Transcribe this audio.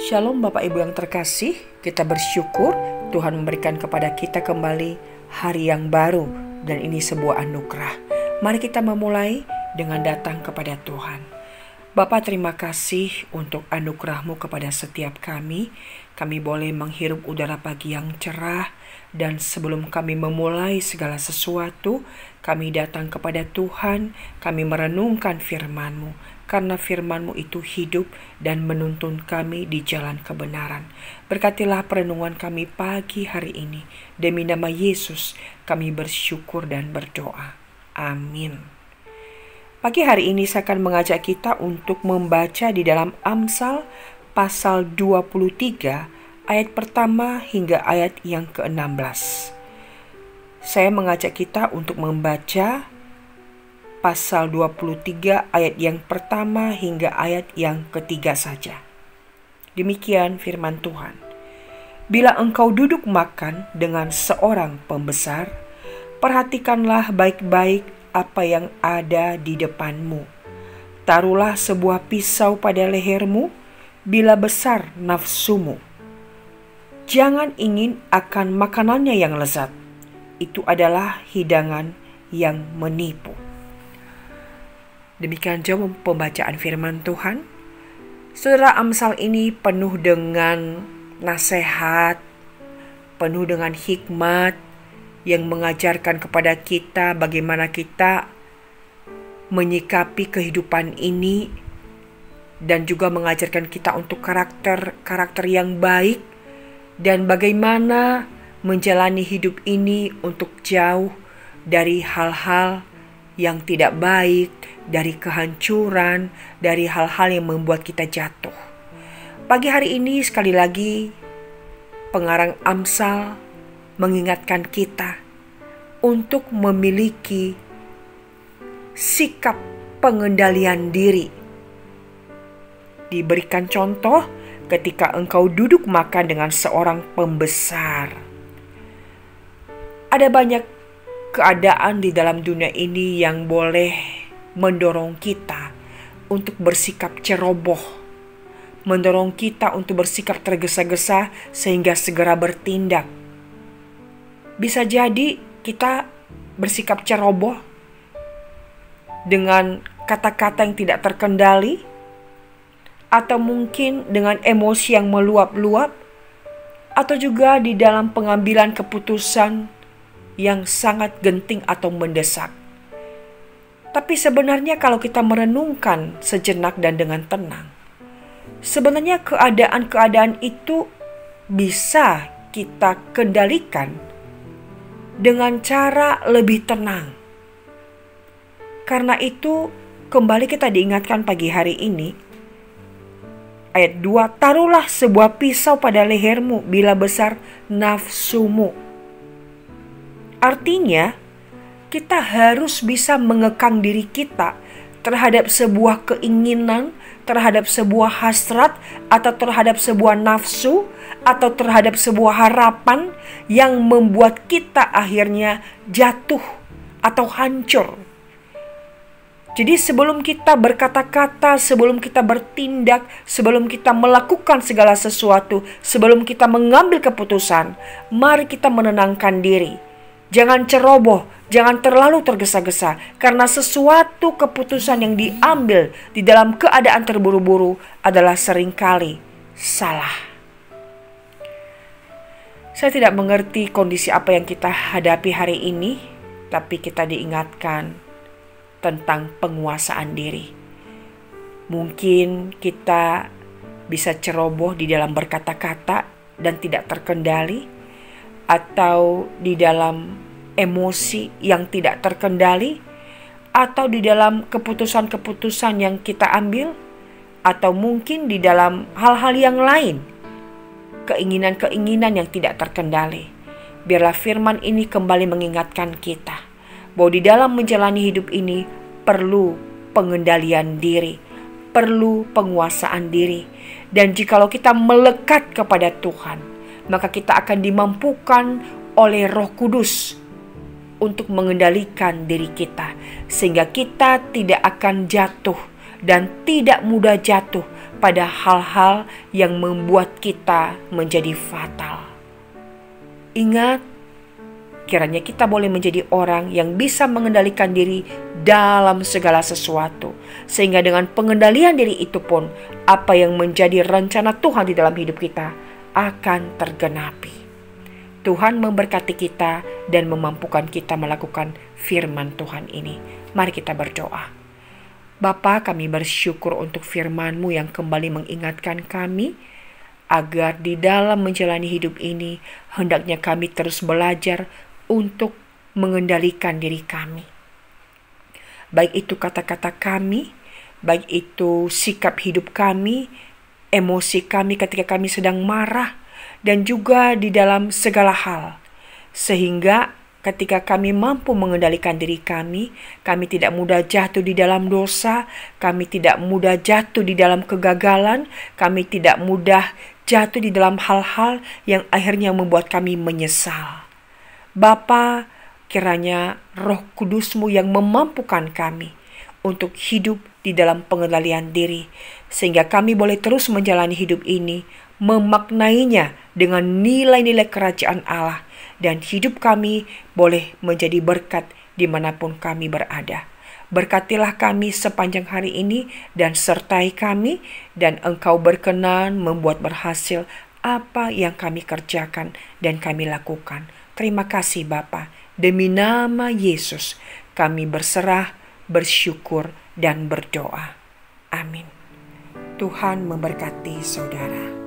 Shalom Bapak Ibu yang terkasih, kita bersyukur Tuhan memberikan kepada kita kembali hari yang baru dan ini sebuah anugerah. Mari kita memulai dengan datang kepada Tuhan. Bapa, terima kasih untuk anugerah-Mu kepada setiap kami. Kami boleh menghirup udara pagi yang cerah, dan sebelum kami memulai segala sesuatu, kami datang kepada Tuhan, kami merenungkan firman-Mu. Karena firman-Mu itu hidup dan menuntun kami di jalan kebenaran. Berkatilah perenungan kami pagi hari ini. Demi nama Yesus kami bersyukur dan berdoa. Amin. Pagi hari ini saya akan mengajak kita untuk membaca di dalam Amsal pasal 23 ayat pertama hingga ayat yang ke-16. Saya mengajak kita untuk membaca pasal 23 ayat yang pertama hingga ayat yang ketiga saja. Demikian firman Tuhan. Bila engkau duduk makan dengan seorang pembesar, perhatikanlah baik-baik apa yang ada di depanmu. Taruhlah sebuah pisau pada lehermu bila besar nafsumu. Jangan ingin akan makanannya yang lezat. Itu adalah hidangan yang menipu. Demikian jauh pembacaan firman Tuhan. Saudara, Amsal ini penuh dengan nasihat, penuh dengan hikmat yang mengajarkan kepada kita bagaimana kita menyikapi kehidupan ini dan juga mengajarkan kita untuk karakter yang baik dan bagaimana menjalani hidup ini untuk jauh dari hal-hal yang tidak baik, dari kehancuran, dari hal-hal yang membuat kita jatuh. Pagi hari ini sekali lagi pengarang Amsal mengingatkan kita untuk memiliki sikap pengendalian diri. Diberikan contoh ketika engkau duduk makan dengan seorang pembesar. Ada banyak keadaan di dalam dunia ini yang boleh mendorong kita untuk bersikap ceroboh, mendorong kita untuk bersikap tergesa-gesa sehingga segera bertindak. Bisa jadi kita bersikap ceroboh dengan kata-kata yang tidak terkendali, atau mungkin dengan emosi yang meluap-luap, atau juga di dalam pengambilan keputusan yang sangat genting atau mendesak. Tapi sebenarnya kalau kita merenungkan sejenak dan dengan tenang, sebenarnya keadaan-keadaan itu bisa kita kendalikan dengan cara lebih tenang. Karena itu kembali kita diingatkan pagi hari ini, ayat 2, taruhlah sebuah pisau pada lehermu bila besar nafsumu. Artinya, kita harus bisa mengekang diri kita terhadap sebuah keinginan, terhadap sebuah hasrat, atau terhadap sebuah nafsu, atau terhadap sebuah harapan yang membuat kita akhirnya jatuh atau hancur. Jadi sebelum kita berkata-kata, sebelum kita bertindak, sebelum kita melakukan segala sesuatu, sebelum kita mengambil keputusan, mari kita menenangkan diri. Jangan ceroboh, jangan terlalu tergesa-gesa, karena sesuatu keputusan yang diambil di dalam keadaan terburu-buru adalah seringkali salah. Saya tidak mengerti kondisi apa yang kita hadapi hari ini, tapi kita diingatkan tentang penguasaan diri. Mungkin kita bisa ceroboh di dalam berkata-kata dan tidak terkendali, atau di dalam emosi yang tidak terkendali, atau di dalam keputusan-keputusan yang kita ambil, atau mungkin di dalam hal-hal yang lain, keinginan-keinginan yang tidak terkendali. Biarlah firman ini kembali mengingatkan kita bahwa di dalam menjalani hidup ini perlu pengendalian diri, perlu penguasaan diri. Dan jikalau kita melekat kepada Tuhan, maka kita akan dimampukan oleh Roh Kudus untuk mengendalikan diri kita, sehingga kita tidak akan jatuh dan tidak mudah jatuh pada hal-hal yang membuat kita menjadi fatal. Ingat, kiranya kita boleh menjadi orang yang bisa mengendalikan diri dalam segala sesuatu. Sehingga dengan pengendalian diri itu pun, apa yang menjadi rencana Tuhan di dalam hidup kita akan tergenapi. Tuhan memberkati kita dan memampukan kita melakukan firman Tuhan ini. Mari kita berdoa. Bapa, kami bersyukur untuk firman-Mu yang kembali mengingatkan kami agar di dalam menjalani hidup ini hendaknya kami terus belajar untuk mengendalikan diri kami. Baik itu kata-kata kami, baik itu sikap hidup kami, emosi kami ketika kami sedang marah, dan juga di dalam segala hal. Sehingga ketika kami mampu mengendalikan diri kami tidak mudah jatuh di dalam dosa, kami tidak mudah jatuh di dalam kegagalan, kami tidak mudah jatuh di dalam hal-hal yang akhirnya membuat kami menyesal. Bapa, kiranya Roh Kudus-Mu yang memampukan kami untuk hidup di dalam pengendalian diri, sehingga kami boleh terus menjalani hidup ini, memaknainya dengan nilai-nilai kerajaan Allah, dan hidup kami boleh menjadi berkat dimanapun kami berada. Berkatilah kami sepanjang hari ini dan sertai kami, dan Engkau berkenan membuat berhasil apa yang kami kerjakan dan kami lakukan. Terima kasih Bapa. Demi nama Yesus kami berserah, bersyukur, dan berdoa. Amin. Tuhan memberkati saudara.